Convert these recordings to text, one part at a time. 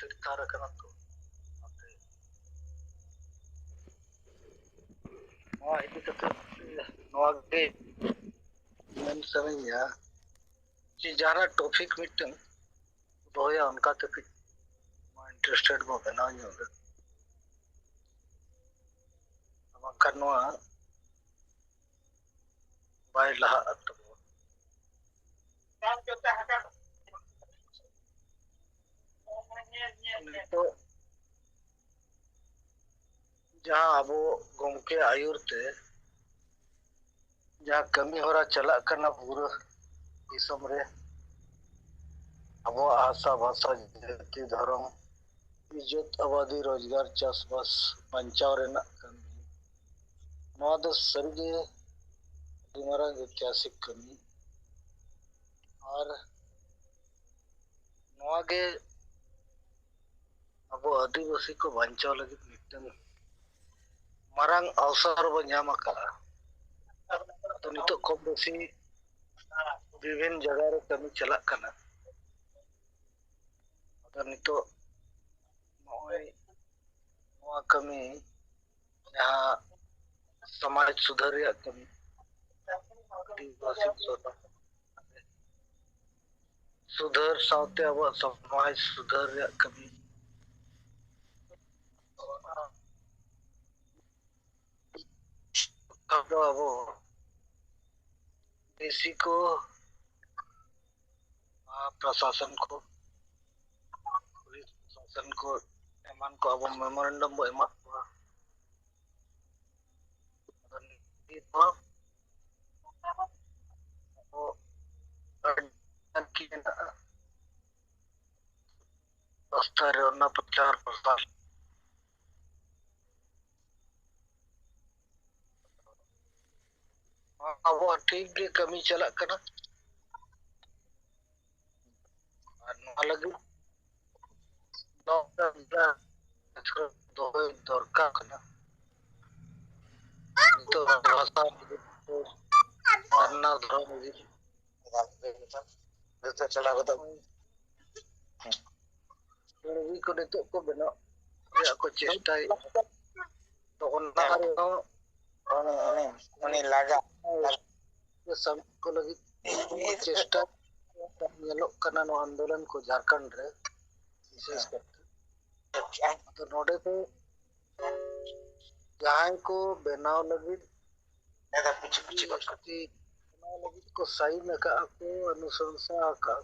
ᱛᱷᱤᱨ ᱟᱠᱟᱱᱟ ᱛᱚ ᱱᱚᱣᱟ ᱤᱫᱤ ᱠᱟᱛᱮ ᱱᱚᱣᱟ ᱜᱮ ᱢᱮᱱ ᱥᱟᱱᱟᱧᱟ ᱡᱮ ᱡᱟᱦᱟᱱᱟᱜ ᱴᱚᱯᱤᱠ ᱢᱤᱫᱴᱟᱝ ᱫᱚᱦᱚᱭᱟ ᱚᱱᱠᱟᱛᱮ ᱠᱟᱹᱡ ᱤᱱᱴᱟᱨᱮᱥᱴᱮᱰ ᱵᱚ ᱵᱮᱱᱟᱣ ᱧᱚᱜ ᱵᱟᱝᱠᱷᱟᱱ ᱱᱚᱣᱟ ᱵᱟᱭ ᱞᱟᱦᱟᱜᱼᱟ ᱛᱟᱵᱚ ᱱᱤᱛᱚᱜ ᱡᱟᱦᱟᱸ ᱟᱵᱚ ᱜᱚᱢᱠᱮ ᱟᱹᱭᱩᱨ ᱛᱮ ᱡᱟᱦᱟᱸ ᱠᱟᱹᱢᱤ ᱦᱚᱨᱟ ᱪᱟᱞᱟᱜ ᱠᱟᱱᱟ ᱯᱩᱨᱟᱹ ᱫᱤᱥᱚᱢ ᱨᱮ ᱟᱵᱚᱣᱟᱜ ᱦᱟᱥᱟ ᱵᱷᱟᱥᱟ ᱡᱟᱹᱛᱤ ᱫᱷᱚᱨᱚᱢ ᱤᱡᱽᱡᱚᱛ ᱟᱵᱟᱫᱤ ᱨᱳᱡᱽᱜᱟᱨ ᱪᱟᱥᱵᱟᱥ ᱵᱟᱧᱪᱟᱣ ᱨᱮᱱᱟᱜ ᱠᱟᱹᱢᱤ ᱱᱚᱣᱟ ᱫᱚ ᱥᱟᱹᱨᱤᱜᱮ ᱟᱹᱰᱤ ᱢᱟᱨᱟᱝ ᱳᱭᱛᱤᱦᱟᱥᱤᱠ ᱠᱟᱹᱢᱤ ᱟᱨ ᱱᱚᱣᱟ ᱜᱮ ᱟᱵᱚ ᱟᱹᱫᱤᱵᱟᱹᱥᱤ ᱠᱚ ᱵᱟᱧᱪᱟᱣ ᱞᱟᱹᱜᱤᱫ ᱢᱤᱫᱴᱟᱝ ᱢᱟᱨᱟᱝ ᱚᱣᱥᱚᱨ ᱵᱚ ᱧᱟᱢ ᱟᱠᱟᱫᱼᱟ ᱟᱫᱚ ᱱᱤᱛᱚᱜ ᱠᱚᱢ ᱵᱮᱥᱤ ᱵᱤᱵᱷᱤᱱ ᱡᱟᱭᱜᱟ ᱨᱮ ᱠᱟᱹᱢᱤ ᱪᱟᱞᱟᱜ ᱠᱟᱱᱟ ᱟᱫᱚ ᱱᱤᱛᱚᱜ ᱱᱚᱜᱼᱚᱭ ᱱᱚᱣᱟ ᱠᱟᱹᱢᱤ ᱡᱟᱦᱟᱸ ᱥᱚᱢᱟᱡᱽ ᱥᱩᱫᱷᱟᱹᱨ ᱨᱮᱭᱟᱜ ᱠᱟᱹᱢᱤ ᱥᱩᱫᱷᱟᱹᱨ ᱥᱟᱶᱛᱮ ᱟᱵᱚᱣᱟᱜ ᱥᱚᱢᱟᱡᱽ ᱥᱩᱫᱷᱟᱹᱨ ᱨᱮᱭᱟᱜ ᱠᱟᱹᱢᱤ ᱟᱫᱚ ᱟᱵᱚ ᱰᱤᱥᱤ को प्रशासन को पुलिस प्रशासन को एमान को अब मेमोरेंडम बो एमा ᱨᱟᱥᱛᱟ ᱨᱮ ᱚᱱᱟ ᱯᱨᱚᱪᱟᱨ ᱯᱨᱚᱥᱟᱨ ᱟᱵᱚᱣᱟᱜ ᱴᱷᱤᱠ ᱜᱮ ᱠᱟᱹᱢᱤ ᱪᱟᱞᱟᱜ ᱠᱟᱱᱟ ᱟᱨ ᱱᱚᱣᱟ ᱞᱟᱹᱜᱤᱫ ᱫᱚᱦᱚᱭ ᱫᱚᱨᱠᱟর ᱠᱟᱱᱟ ᱱᱤᱛᱚᱜ ᱵᱷᱟᱥᱟ ᱥᱟᱨᱱᱟ ᱫᱷᱚᱨᱚᱢ ᱤᱫᱤ ᱡᱚᱛᱚ ᱪᱟᱞᱟᱣ ᱠᱟᱛᱮ ᱨᱩᱜᱤ ᱠᱚ ᱱᱤᱛᱚᱜ ᱠᱚ ᱵᱮᱱᱟᱣ ᱨᱮᱭᱟᱜ ᱠᱚ ᱪᱮᱥᱴᱟᱭᱮᱫᱼᱟ ᱛᱚ ᱚᱱᱟ ᱨᱮᱦᱚᱸ ᱩᱱᱤ ᱞᱟᱜᱟ ᱥᱟᱢᱤᱞ ᱠᱚ ᱞᱟᱹᱜᱤᱫ ᱪᱮᱥᱴᱟ ᱧᱮᱞᱚᱜ ᱠᱟᱱᱟ ᱱᱚᱣᱟ आंदोलन को झारखंड रे विशेष करते तो नोडे को जहां को बनाव लगित बनाव लगित को साइन का को अनुशंसा का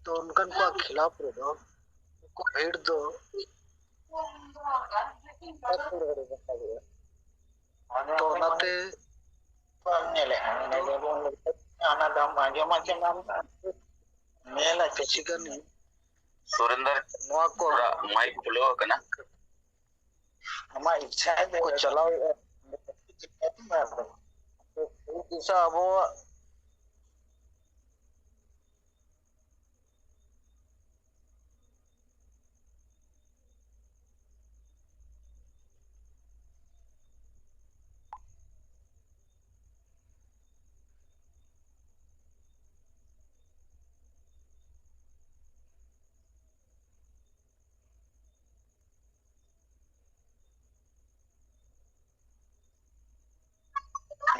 तो उनकन को खिलाफ रे दो को भेड़ दो तो नाते ana dam macam macam mela kecikan Surendra नोआ को माइक खुलो कना हमा इच्छा है को चलाओ तो दिशा अब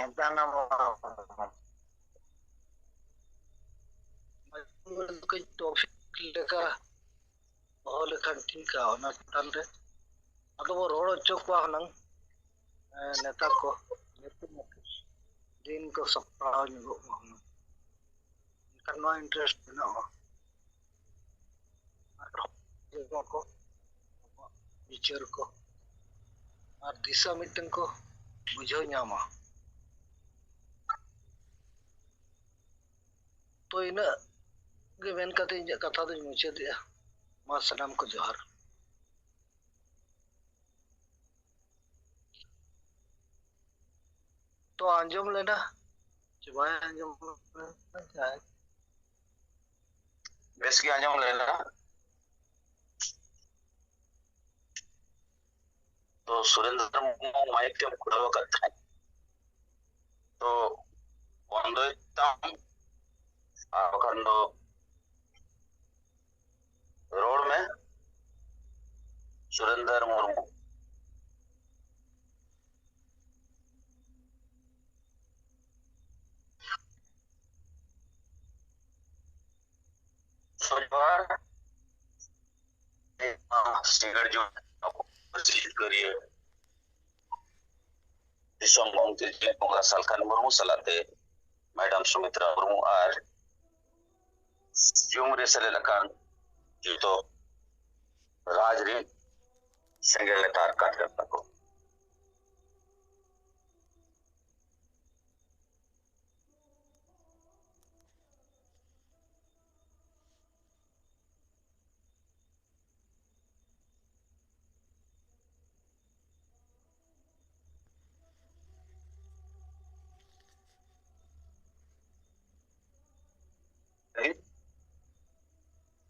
entana कोई टॉपिक लेका और लेखन ठीक है ना चैनल रे अदो वो रोड अच्छो को हनंग नेता को दिन को सप्ताह निगो करना इंटरेस्ट ना हो को विचार को और दिशा मिटन को बुझो ᱧᱟᱢᱟ तो इन गे मेन कते ᱤᱧᱟᱹᱜ ᱠᱟᱛᱷᱟ ᱫᱚᱧ ᱢᱩᱪᱟᱹᱫᱮᱜᱼᱟ ᱢᱟ ᱥᱟᱱᱟᱢ को जोहार तो आंजम लेना चबाय आंजम जाए बेस की आंजम लेना तो सुरेंद्र माइक के खुला करता है तो बंदो तम अखंड रोड में सुरेंद्र मुर्मू, सिंगड़ करिए दिसोम गंगते बंगा सालखान मुर्मू सलाते मैडम सुमित्रा मुर्मू और जुम रे सेले लकान जो राज रे सेंगल तार काट करता को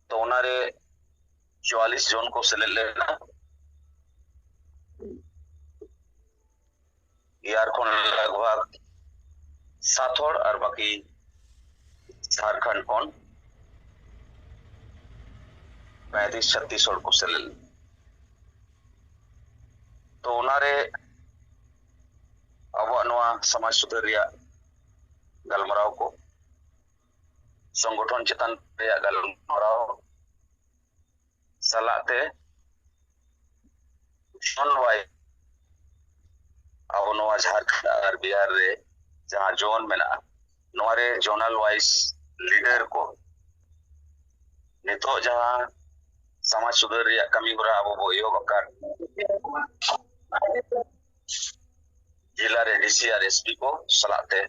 तो उनारे 44 जोन को सेले लेना यार को लगभग 7 और बाकी झारखंड को 35-36 को सेले तो उनारे अब समाज सुधार गलमराव को संगठन चेतन गलमराव सलाते जोन वाइज अब झारखंड और बिहार रे जहां जोन में नोरे जोनल वाइज लीडर को नितो जहां समाज सुधार कमी होरा अब वो योगकार जिला रे डीसी और एसपी को सलाते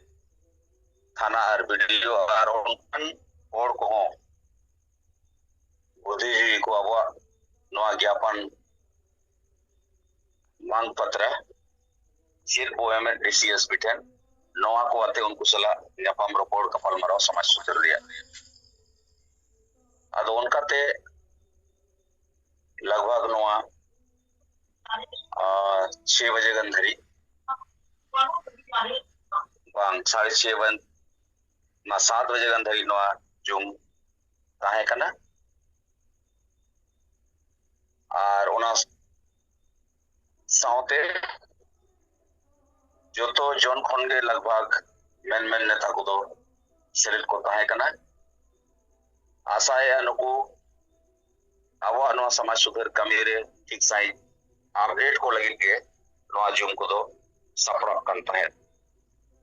थाना और बीडीओ और उनकन और को बुद्धिजीवी को अब नवा ज्ञापन मांग पत्र सिर्फ ओएमए डीसीएस बिठन नवा को आते उनको सला ज्ञापन रिपोर्ट कपल मरो समाज सुधार अदो उनका ते लगभग नवा 6 बजे गंधरी बांग 6:30 बजे ना 7 बजे गंधरी नवा जुम ताहे कना और उना साउते जो तो जोन खनगे लगभग मेन नेता को दो शरीर को ताहे कना आशा है नुकु अब समाज सुधार कमी रे ठीक सही अपडेट को लगे के जुम को दो सपड़ा कन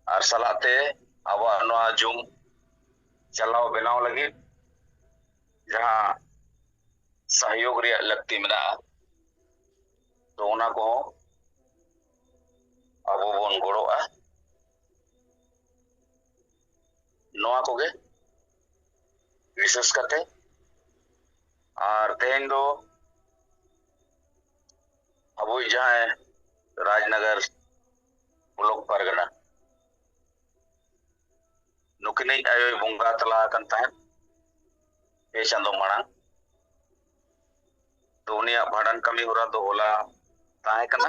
और सलाते अब जुम चलाव बनाव लगे जहां सहयोग रे लगती मेरा तो उना को अब बन गड़ोआ नवा को गे विशेष करते और तेन दो अब जहां राजनगर ब्लॉक परगना नुकिन आयो बंगा तला पे चांदो मांग तो उनिया भाड़न कमी होरा तो होला ताहे कना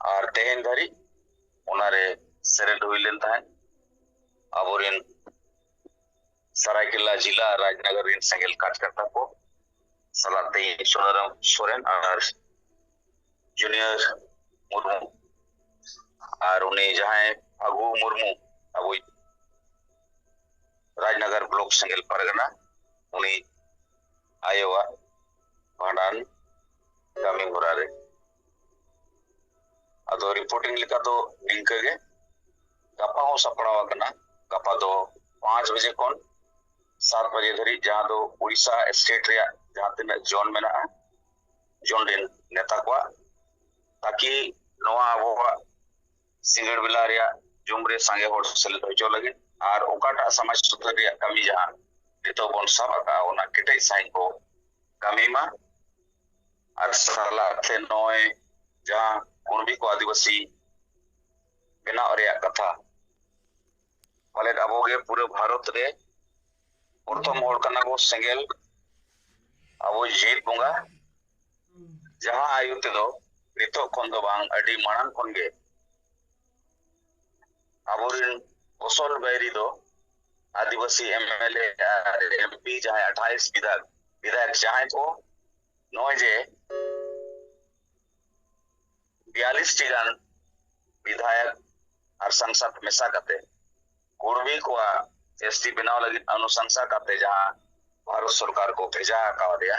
और तेहन धरी उनारे सेरेट हुई लेन ताहे अबोरिन सरायकेला जिला राजनगर रिन सेंगल काट करता को सलाते सोनाराम सोरेन और जूनियर मुर्मू और उन्हें जहां अगु मुर्मू अब राजनगर ब्लॉक सेंगल परगना उन्हें आयोवा भाड़ान कमी होरा रे अदो रिपोर्टिंग लिखा तो लिंक के गपा हो सपड़ा कना गपा दो 5 बजे कौन 7 बजे धरी जहां दो उड़ीसा स्टेट रे जहां तीन जोन में जोन दिन नेता को ताकि नवा अब सिंगड़ बिला रे जुमरे सांगे होड़ सेलेक्ट होचो लगे और ओकाटा समाज सुधार रे कमी जहां नितो बन साबका ओना केटे साइन को कमी मा और सरला थे नोय जहां कुणबी को आदिवासी बिना रे कथा बोले अबोगे पूरे भारत रे प्रथम होड़ कना को सेंगल अब जेट बंगा जहां आयु ते दो नितो खन दो बांग अडी मानन खन गे अबोरिन ओसल बैरी दो आदिवासी एमएलए एमपी जहां 28 विधायक जहां को नॉय जे 42 टी गान विधायक और संसद मेसा करते कुर्मी को एसटी बनाव लगी अनुशंसा करते जहां भारत सरकार को भेजा का दिया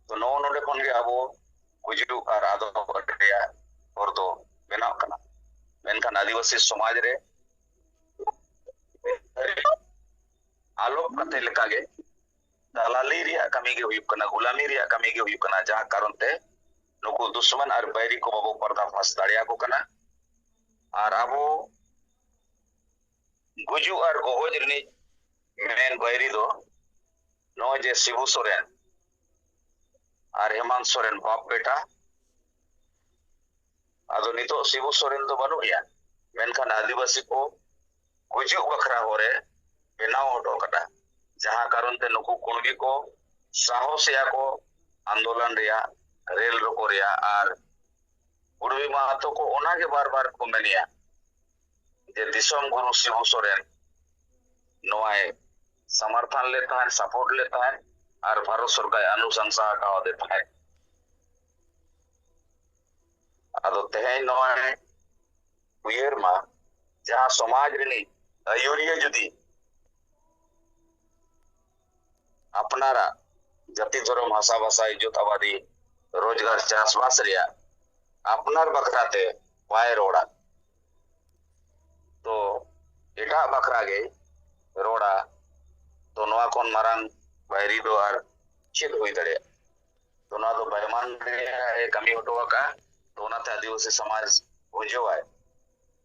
तो नो नोडे खन गे अब गुजू और आदो बटया और तो बनाव करना मेनखान आदिवासी समाज रे आलोक कते लेका गे दलाली रिया कमी गे हुयुक कना गुलामी रिया कमी गे हुयुक कना जहां कारण ते नुकु दुश्मन और बैरी को बाबू पर्दाफाश दाड़िया को कना और अब गुजू और गोहज रिनी मेन बैरी दो नो जे शिबू सोरेन और हेमंत सोरेन बाप बेटा आदो नितो शिबू सोरेन दो बनुया मेनखान आदिवासी को गुजू बखरा होरे बेनाव हटो कटा जहां कारण ते नुकु कुणगी को साहस या को आंदोलन रिया रेल रोको रिया और उड़वी महतो को ओना के बार बार को मेनिया जे दिसोम गुरु शिबू सोरेन नोआए समर्थन लेता है सपोर्ट लेता है और भारत सरकार अनुशंसा का देता है आदो तेहे नोआए उयर मा जहां समाज रिनी अयुरिया जुदी अपनारा जाति धर्म भाषा भाषा इज्जत आबादी रोजगार चाषबास रिया अपनार बखराते पाए रोड़ा तो एटा बखरा गे रोड़ा तो नोआ कोन मारंग बैरी दो और चेक हुई दड़े तो नोआ तो बेमान रे कमी हटो का तो नाते आदिवासी समाज बुझो है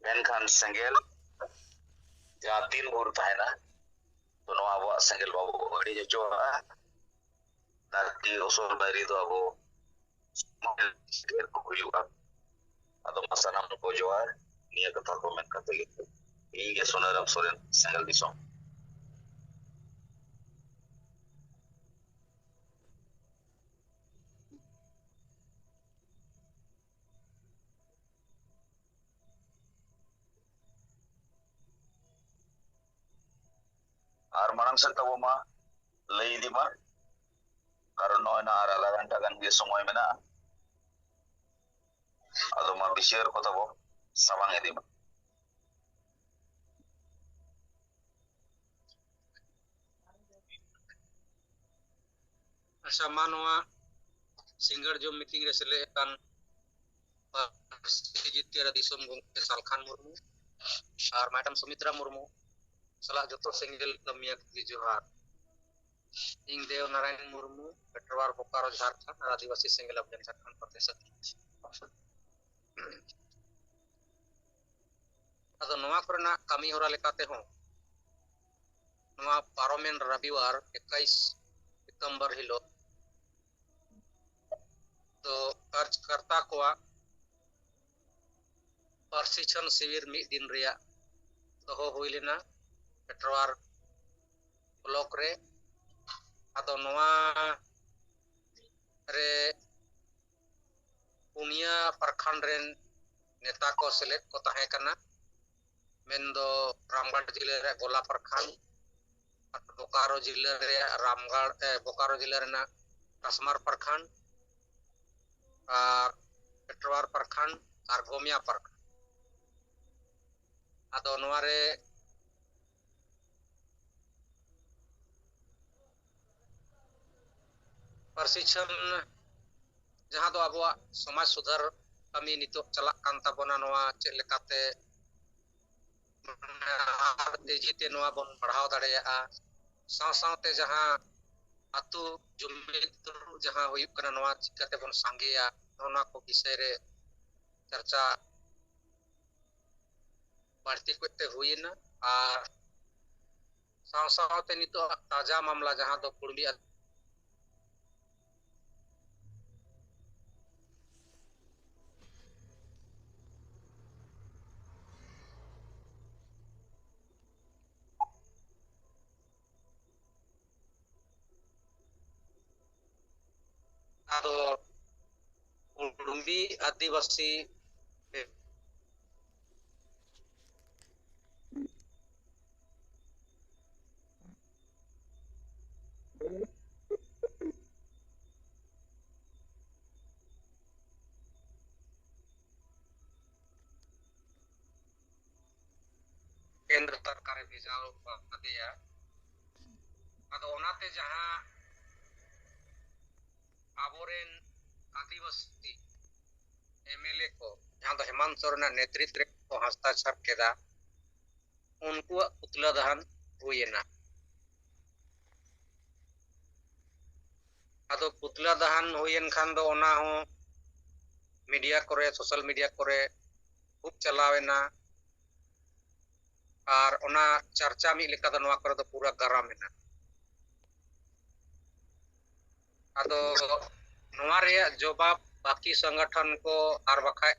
मेनखान सेंगेल जहां 3 भूर था ना तो नोआ वो सेंगेल बाबू अड़ी जो ताकि उसूल बैरी दो अब हुयुगा अदो मसनम को जो है निया कथा को मेन कते ᱤᱧ ᱥᱚᱱᱟᱨᱟᱢ ᱥᱚᱨᱮᱱ ᱥᱮᱸᱜᱮᱞ ᱫᱤᱥᱚᱢ আর মারাং সে তবো মা লই দিবা কারণ নয় না আর আধা ঘন্টা গান গে সময় মেনা আদো মা বিশের কথা বো সাবাং এ দিবা अच्छा मानवा सिंगर जो मीटिंग रे सेले कान जितिया दिसोम गोंके सालखान मुर्मू और मैडम सुमित्रा मुर्मू सला जतो सिंगल कमिया की जोहार इंग देव नारायण मुर्मू पेट्रोवार बोकारो झारखंड आदिवासी सिंगल अभियान झारखंड प्रतिशत अदो नवा करना कमी होरा लेकाते हो नवा पारोमेन रविवार 21 सितंबर हिलो तो कार्यकर्ता को प्रशिक्षण शिविर मिद दिन रिया दोहो हुई लेना पेट्रोवार ब्लॉक रे आदो नवा रे पुनिया प्रखंड रेन नेता को सेलेक्ट को तहे करना मेनदो रामगढ़ जिले रे गोला प्रखंड बोकारो जिले रे रामगढ़ बोकारो जिले रे ना कसमार प्रखंड और पेट्रोवार प्रखंड और गोमिया प्रखंड आदो नवारे प्रशिक्षण जहां दो अबवा समाज सुधार कमी नितो चला कान ताबोना नवा चे लेकाते तेजीते नवा बन बढ़ाव दाड़ेया साव सावते जहां अतु जुमिद जहां हुयुक कना नवा चिकाते बन सांगेया नोना को विषय रे चर्चा बढ़ती कोते हुईना और साव सावते नितो ताजा मामला जहां दो कुर्मी आदो कुर्मी आदिवासी रे भेजाव आदेया आदो ओनाते जहां आबोरेन आदिवासी एमएलए को जहां दो हेमंत सोरेन नेतृत्व को हस्ताक्षर केदा उनको पुतला दहन हुएना आदो पुतला दहन हुएन खान दो ओना हो मीडिया करे सोशल मीडिया करे खूब चलावेना और ओना चर्चा मी लेका दो नवा करे दो पूरा गरम है आदो नवा रे जवाब बाकी संगठन को और बखाय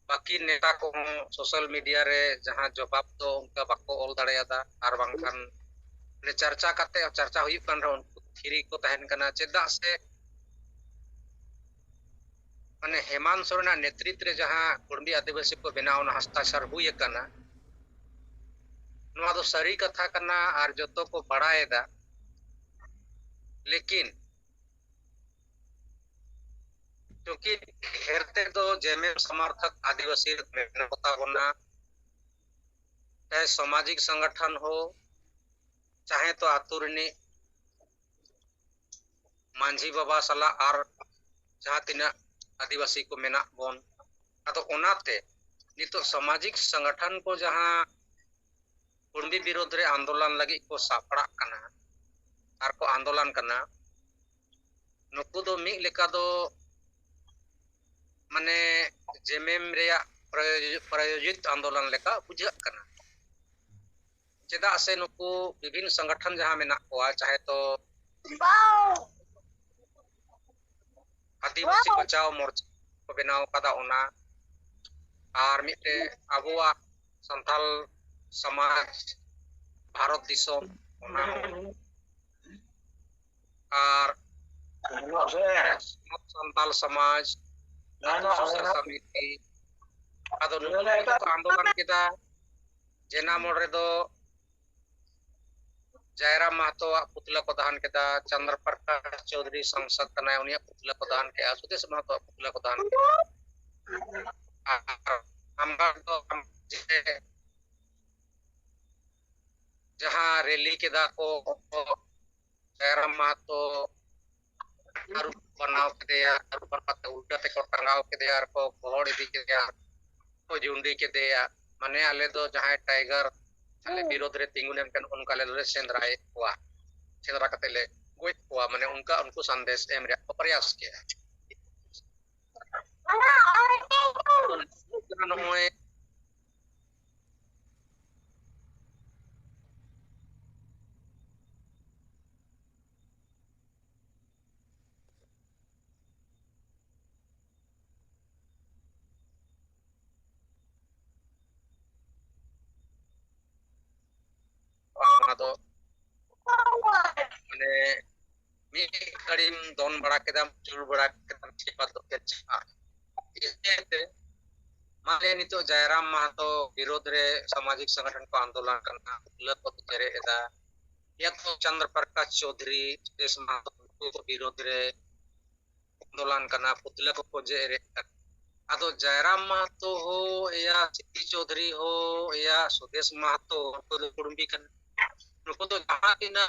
बाकी नेता को सोशल मीडिया रे जहां जवाब तो उनका बाको ऑल दाड़ेयादा और बांखान ने चर्चा करते चर्चा हुई कन रे उनको थिरी को तहन कना चेदा से माने हेमंत सोरेन नेतृत्व रे जहां कुंडी आदिवासी को बनाव ना हस्ताक्षर हुई कना नवा दो सरी कथा कना और जतो को बड़ाएदा लेकिन क्योंकि हेरते तो जेएमएम समर्थक आदिवासी होता होना चाहे सामाजिक संगठन हो चाहे तो आतुरनी मांझी बाबा सला और जहां तीना आदिवासी को मेना बोन आदो ओनाते नितो सामाजिक संगठन को जहां कुंडी विरोध रे आंदोलन लगी को सापड़ा कना और को आंदोलन कना नुकु दो मी लेका दो माने जेएमएम रे प्रायोजित आंदोलन लेका बुझा कना चेदा से नुकु विभिन्न संगठन जहां मेना कोआ चाहे तो आदिवासी बचाओ मोर्चा को बनाव कदा ओना और मिटे अबुआ संथाल समाज भारत दिसोम ओना और संथाल समाज समिति आदो आंदोलन केदा जेना मोड़ रे दो जयराम महतो पुतला को दहन केदा चंद्र प्रकाश चौधरी सांसद कनाय उनिया पुतला को दहन के सुदेश महतो पुतला को दहन के हमरा तो जहां रैली केदा को जयराम महतो बनाव के दिया उल्टा ते को टंगाव के दिया को गोड़ इदी के दिया को जुंडी के दिया माने आले दो जहां टाइगर आले विरोध रे तिंगुने कन उनका ले सेंद्राए हुआ सेंद्रा कते ले गोय हुआ माने उनका उनको संदेश एम रे प्रयास किया तो माने मी कड़ीम दोन बड़ा केदाम चुल बड़ा केदाम छिपा तो के छा इससे माने नितो जयराम महतो विरोध रे सामाजिक संगठन को आंदोलन करना लत को तेरे एदा या तो चंद्र प्रकाश चौधरी देश महतो को विरोध रे आंदोलन करना पुतला को खोजे रे आदो जयराम महतो हो या सिद्धि चौधरी हो या सुदेश महतो को कुडुंबी कन नुको तो जहां तिना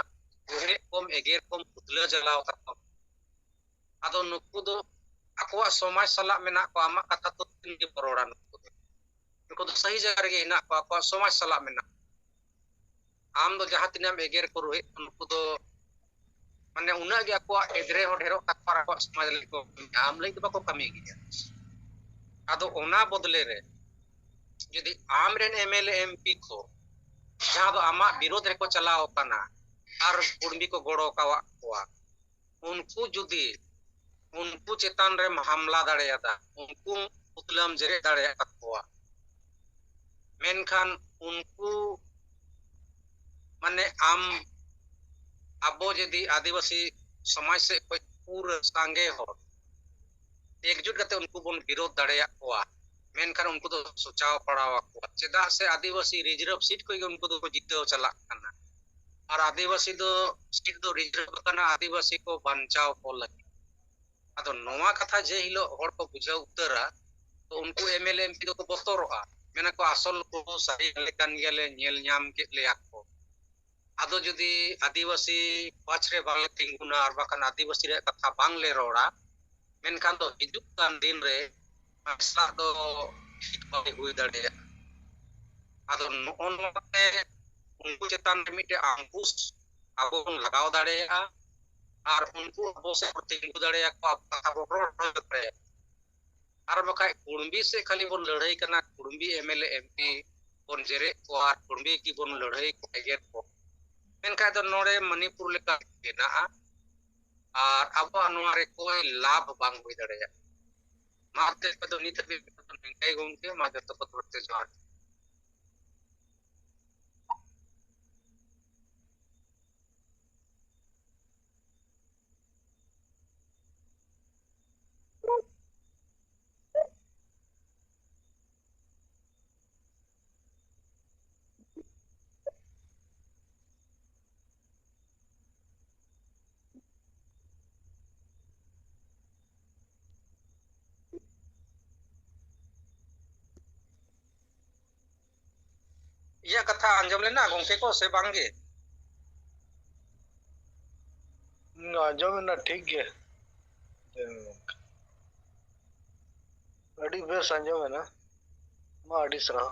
गोहे कोम एगेर कोम पुतला जलाव तको आदो नुको दो akwa समाज सला मेना को आमा कथा तो तिनगे बरोड़ा नुको तो सही जगह रे हिना को akwa समाज सला मेना आम दो जहां तिना एगेर को रोहे नुको दो माने उना गे akwa एगरे हो ढेरो akwa akwa समाज ले को आम ले तो बको कमी गिया आदो ओना बदले रे यदि आम रेन एमएलए एमपी को जहां दो आमा विरोध रे को चलाओ कना और कुंडी को गोड़ो कावा कोआ उनको जुदी उनको चेतान रे हमला दाड़ेयादा उनको पुतलम जरे दाड़ेया कोआ मेनखान उनको माने आम अबो यदि आदिवासी समाज से कोई पूरा सांगे हो एकजुट करते उनको बन विरोध दाड़ेया कोआ मेनखान उनको तो सोचाव पड़ावा कोआ चेदा से आदिवासी रिजर्व सीट को उनको तो जीतो चला कना और आदिवासी दो सीट दो रिजर्व कना आदिवासी को बचाव को लगे अदो नोवा कथा जे हिलो होड़ को बुझाव उतरा तो उनको एमएलए एमपी को बतरोआ मेना को आसल को सही लेकान गेले नेल ᱧᱟᱢ ᱠᱮᱫ ᱞᱮᱭᱟ ᱠᱚ ᱟᱫᱚ ᱡᱩᱫᱤ ᱟᱹᱫᱤᱵᱟᱹᱥᱤ ᱯᱟᱪᱷᱨᱮ ᱵᱟᱝᱞᱮ ᱛᱤᱸᱜᱩᱱᱟ ᱟᱨ ᱵᱟᱠᱷᱟᱱ ᱟᱹᱫᱤᱵᱟᱹᱥᱤ ᱨᱮᱭᱟᱜ ᱠᱟᱛᱷᱟ ᱵᱟᱝᱞᱮ ᱨᱚᱲᱟ ᱢᱮᱱᱠᱷᱟन ᱫᱚ ᱦᱤᱡᱩᱜ ᱠᱟᱱ ᱫᱤᱱ ᱨᱮ ᱢᱟᱥᱞᱟ ᱫᱚ ᱴᱷᱤᱠ ᱵᱟᱭ ᱦᱩᱭ ᱫᱟᱲᱮᱭᱟᱜᱼᱟ ᱟᱫᱚ ᱱᱚᱜᱼᱚ ᱱᱚᱣᱟᱛᱮ उनको चेतान रे मिटे अंकुश अब बन लगाव दाड़ेया और उनको अब से तिंगु दाड़ेया को अब रोड और बखाय कुड़बी से खाली बन लड़ाई करना कुड़बी एमएलए एमपी बन जेरे को और कुड़बी की बन लड़ाई को एगेट को मेनका तो नोड़े मणिपुर लेका केना और अब नोरे कोई लाभ बांग हुई दाड़ेया माते को तो नीत भी निकाय गोंके माते तो पत्ते जोर या कथा अंजम लेना गोंके को से बांगे अंजम ना ठीक है अड़ी बेस अंजम है ना मा अड़ी सरा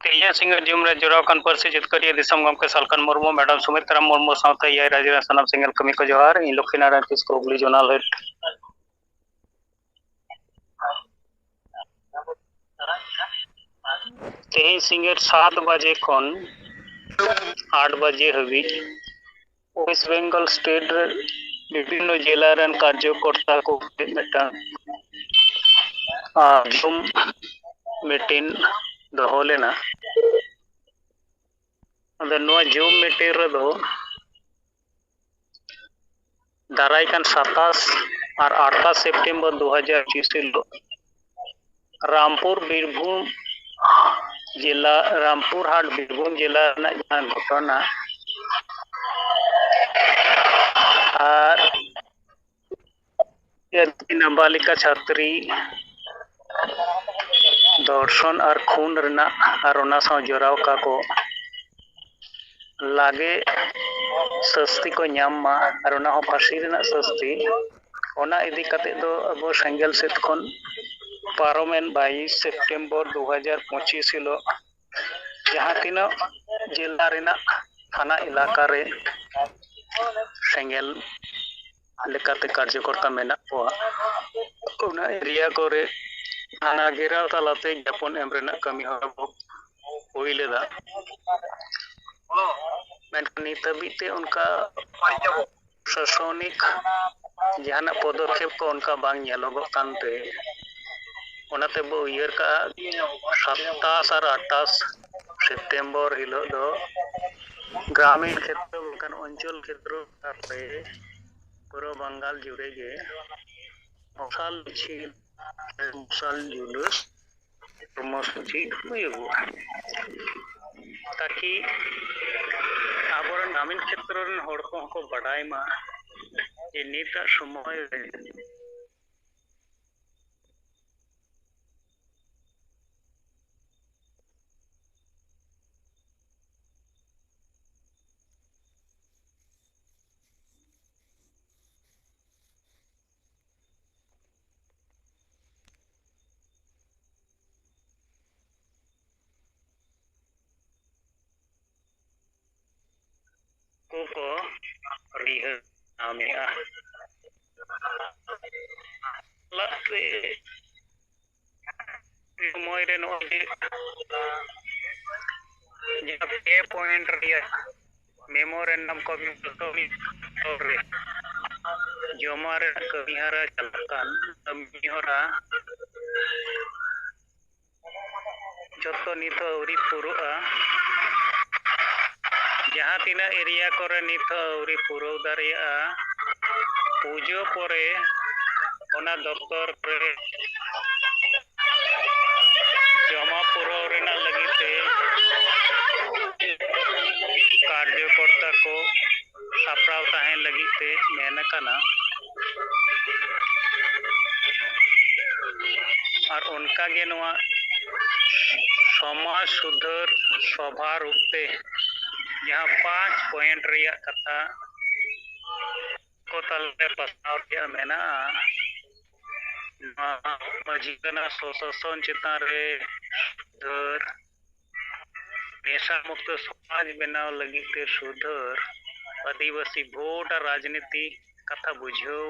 तेया सिंगर जुम रे जोराव कान परसे जितकरिया दिसम गमके सालकान मुर्मू मैडम सुमित्रा मुर्मू सावते याय राजे सनम सिंगल कमी को जोहार इन लक्ष्मीनारायण किसको उगली जोनाल हेट तेही सिंगर 7 बजे खन 8 बजे हबी वेस्ट बेंगल स्टेट विभिन्न जिला रन कार्यकर्ता को मिटा जुम मीटिंग दहो लेना जुम मीटिंग रे दाराय कान 27 और 28 सेप्टेम्बर 2021 रामपुर बीरभूम जिला रामपुर हाट बीरभूम जिला घटना और नाबालिका छात्री दर्शन और खून रना और ओना साव जोराव का को लागे सस्ती को नाम मा और ओना हो फांसी रना सस्ती ओना इदी कते दो अब सेंगल सेत खन पारोमेन 22 सेप्टेम्बर 2025 हिलो जहाँ तीना जिला रेना थाना इलाका रे सेंगल लेकाते कार्यकर्ता मेना पोआ कोना एरिया कोरे थाना घेराव तालाते ज्ञापन एम रेना कमी हर हुई लेदा नित हबीते उनका प्रशासनिक जहां पदक्षेप को उनका बांग नेलोगो कानते ओनाते बो उयहर का 27 और 28 सेप्टेम्बर हिलो दो ग्रामीण क्षेत्र बंकान अंचल क्षेत्र पे पूर्व बंगाल जुड़े गे मसाल छिल मसाल जुलूस कर्मसूची हुआ ताकि आबोरन ग्रामीण क्षेत्र रन हड़ को बाडाय मा जे निता समय को रिह आमेआ लाते समय रे नो जे पे पॉइंट रिया मेमोरेंडम को भी रे जमा रे कमिहारा चलकान कमिहारा जतो नित औरी पुरुआ जहाँ तीना एरिया करे नित औरी पुरो दारिया पूजो परे ओना दफ्तर रे जमा पुरो रेना लगिते कार्यकर्ता को सापड़ाव ताहें लगिते मेन कना और उनका गे नवा समाज सुधार सभा रूपते जहाँ 5 पॉइंट रिया कथा को तलबे प्रस्ताव किया मेना मजीकना सोशल चितान रे सुधार नेशा मुक्त समाज बनाव लगी ते सुधार आदिवासी वोट राजनीति कथा बुझो